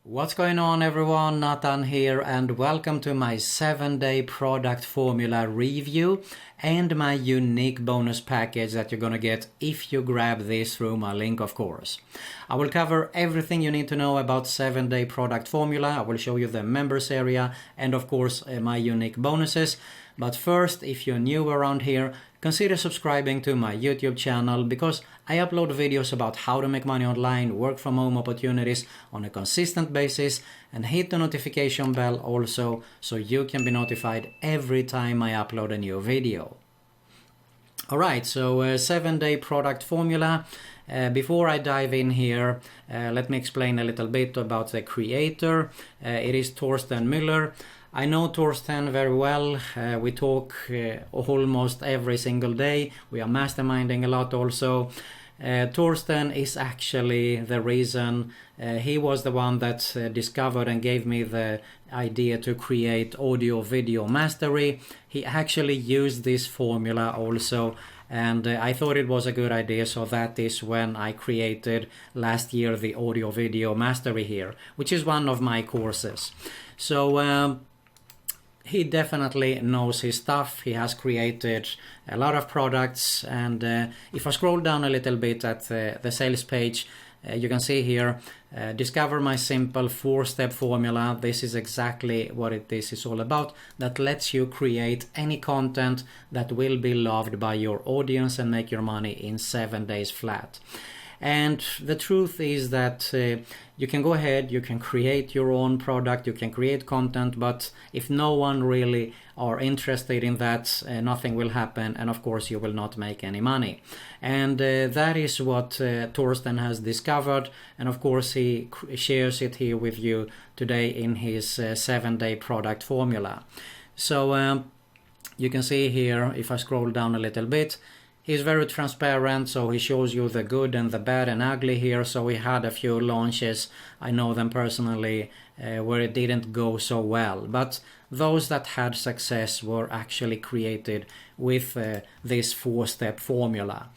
What's going on everyone, Nathan here and welcome to my 7-day product formula review and my unique bonus package that you're gonna get if you grab this through my link, of course. I will cover everything you need to know about 7-day product formula. I will show you the members area and of course my unique bonuses. But first, if you're new around here, consider subscribing to my YouTube channel because I upload videos about how to make money online, work from home opportunities on a consistent basis, and hit the notification bell also so you can be notified every time I upload a new video. Alright, so 7-day product formula. Before I dive in here, let me explain a little bit about the creator. It is Torsten Müller. I know Torsten very well. We talk almost every single day. We are masterminding a lot also. Torsten is actually the reason. He was the one that discovered and gave me the idea to create audio video mastery. He actually used this formula also, and I thought it was a good idea, so that is when I created last year the audio video mastery here, which is one of my courses. So he definitely knows his stuff. He has created a lot of products, and if I scroll down a little bit at the sales page, you can see here, discover my simple 4-step formula. This is exactly what this is all about. That lets you create any content that will be loved by your audience and make your money in 7 days flat. And the truth is that you can go ahead, you can create your own product, you can create content, but if no one really are interested in that, nothing will happen, and of course you will not make any money. And that is what Torsten has discovered, and of course he shares it here with you today in his 7-day product formula. So you can see here, if I scroll down a little bit, he's very transparent, so he shows you the good and the bad and ugly here. So we had a few launches, I know them personally, where it didn't go so well. But those that had success were actually created with this 4-step formula.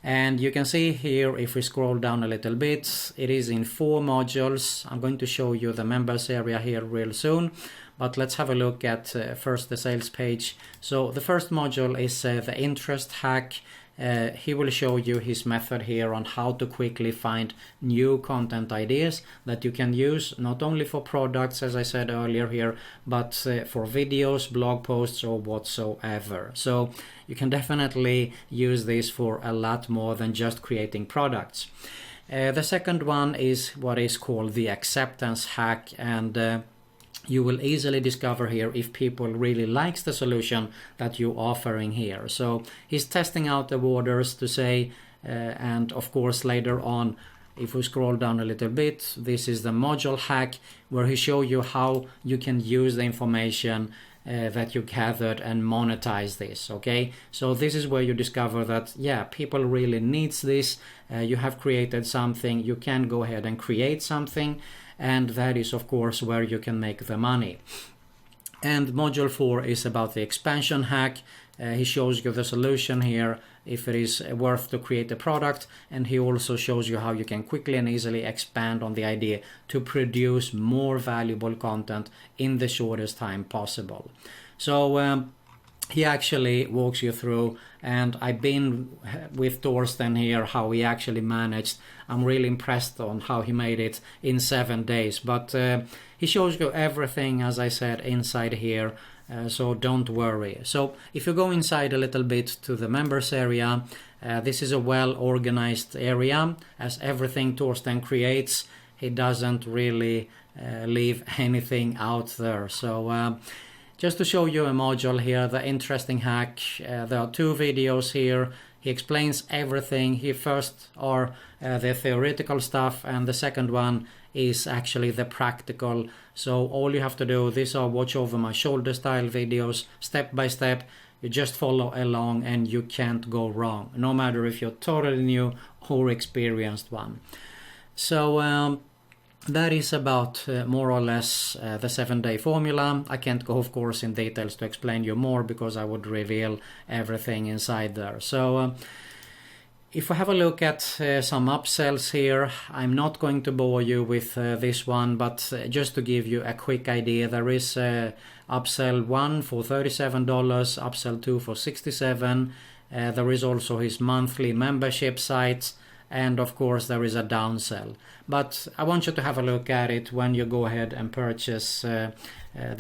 And you can see here, if we scroll down a little bit, it is in 4 modules. I'm going to show you the members area here real soon. But let's have a look at first the sales page. So the first module is the interest hack. He will show you his method here on how to quickly find new content ideas that you can use not only for products, as I said earlier here, but for videos, blog posts, or whatsoever. So you can definitely use this for a lot more than just creating products. The second one is what is called the acceptance hack, and you will easily discover here if people really likes the solution that you're offering here. So he's testing out the waters to say, and of course later on, if we scroll down a little bit, this is the module hack where he show you how you can use the information that you gathered and monetize this. Okay, so this is where you discover that yeah, people really needs this. You have created something, you can go ahead and create something, and that is of course where you can make the money. And module 4 is about the expansion hack. He shows you the solution here if it is worth to create a product, and he also shows you how you can quickly and easily expand on the idea to produce more valuable content in the shortest time possible. So he actually walks you through, and I've been with Torsten here, how he actually managed. I'm really impressed on how he made it in 7 days, but he shows you everything, as I said, inside here, so don't worry. So if you go inside a little bit to the members area, this is a well organized area, as everything Torsten creates, he doesn't really leave anything out there. So just to show you a module here, the interesting hack, there are 2 videos here. He explains everything. He first are the theoretical stuff, and the second one is actually the practical. So all you have to do, these are watch over my shoulder style videos, step by step. You just follow along and you can't go wrong, no matter if you're totally new or experienced one. So that is about more or less the 7-day formula. I can't go, of course, in details to explain you more because I would reveal everything inside there. So If we have a look at some upsells here, I'm not going to bore you with this one, but just to give you a quick idea, there is upsell 1 for $37, upsell 2 for $67. There is also his monthly membership site, and of course there is a downsell. But I want you to have a look at it when you go ahead and purchase the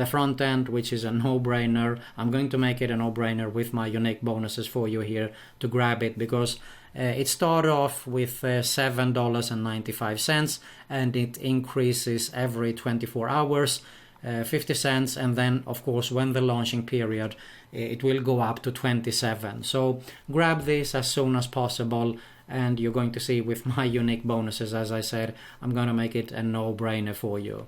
front end, which is a no-brainer. I'm going to make it a no-brainer with my unique bonuses for you here to grab it, because it started off with $7.95 and it increases every 24 hours, 50 cents, and then of course when the launching period it will go up to 27. So grab this as soon as possible, and you're going to see with my unique bonuses, as I said, I'm going to make it a no-brainer for you.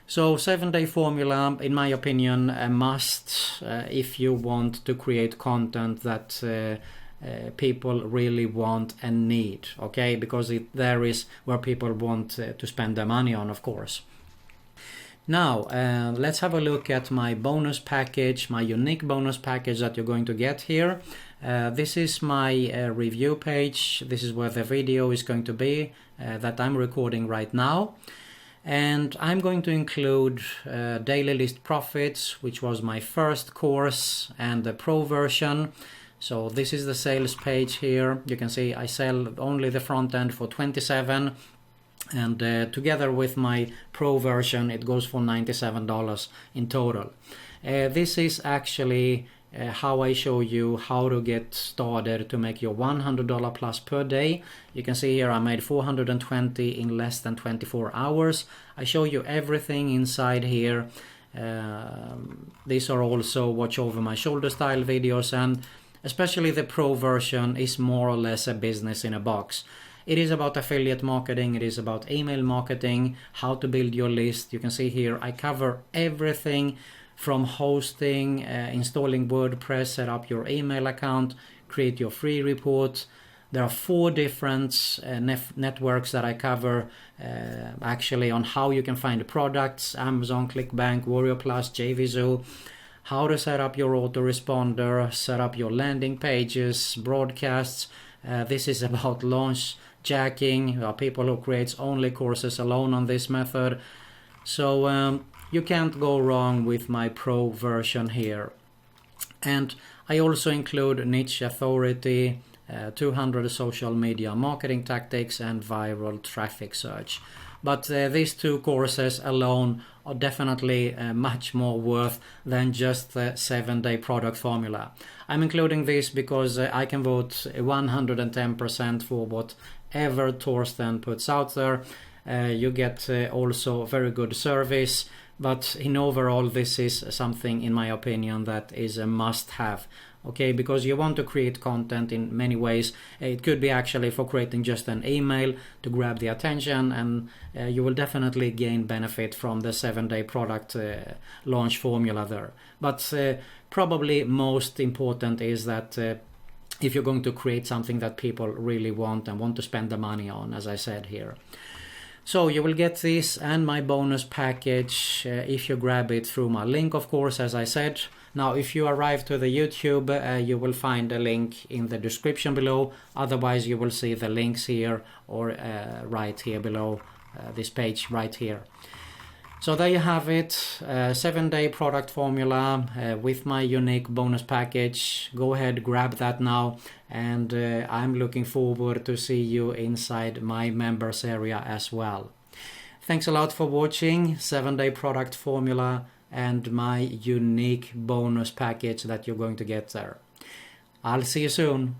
So 7-day formula, in my opinion, a must if you want to create content that people really want and need, okay? Because there is where people want to spend their money on, of course. Now, let's have a look at my bonus package, my unique bonus package that you're going to get here. This is my review page. This is where the video is going to be that I'm recording right now. And I'm going to include Daily List Profits, which was my first course, and the pro version. So this is the sales page here. You can see I sell only the front end for $27, and together with my pro version it goes for $97 in total. This is actually how I show you how to get started to make your $100 plus per day. You can see here I made 420 in less than 24 hours. I show you everything inside here. These are also watch over my shoulder style videos, and especially the pro version is more or less a business in a box. It is about affiliate marketing, it is about email marketing, how to build your list. You can see here I cover everything from hosting, installing WordPress, set up your email account, create your free report. There are 4 different networks that I cover actually on how you can find the products: Amazon, ClickBank, Warrior Plus, JVZoo, how to set up your autoresponder, set up your landing pages, broadcasts. This is about launch jacking. There are people who create only courses alone on this method. So you can't go wrong with my pro version here. And I also include niche authority, 200 social media marketing tactics, and viral traffic search. But these 2 courses alone are definitely much more worth than just the 7-day product formula. I'm including this because I can vote 110% for whatever Torsten puts out there. You get also very good service, but in overall this is something, in my opinion, that is a must-have. Okay, because you want to create content in many ways. It could be actually for creating just an email to grab the attention, and you will definitely gain benefit from the 7-day product launch formula there. But probably most important is that if you're going to create something that people really want and want to spend the money on, as I said here. So you will get this and my bonus package if you grab it through my link, of course, as I said. Now, if you arrive to the YouTube, you will find a link in the description below. Otherwise, you will see the links here or right here below this page right here. So there you have it, 7-day product formula with my unique bonus package. Go ahead, grab that now, and I'm looking forward to see you inside my members area as well. Thanks a lot for watching 7-day product formula and my unique bonus package that you're going to get there. I'll see you soon.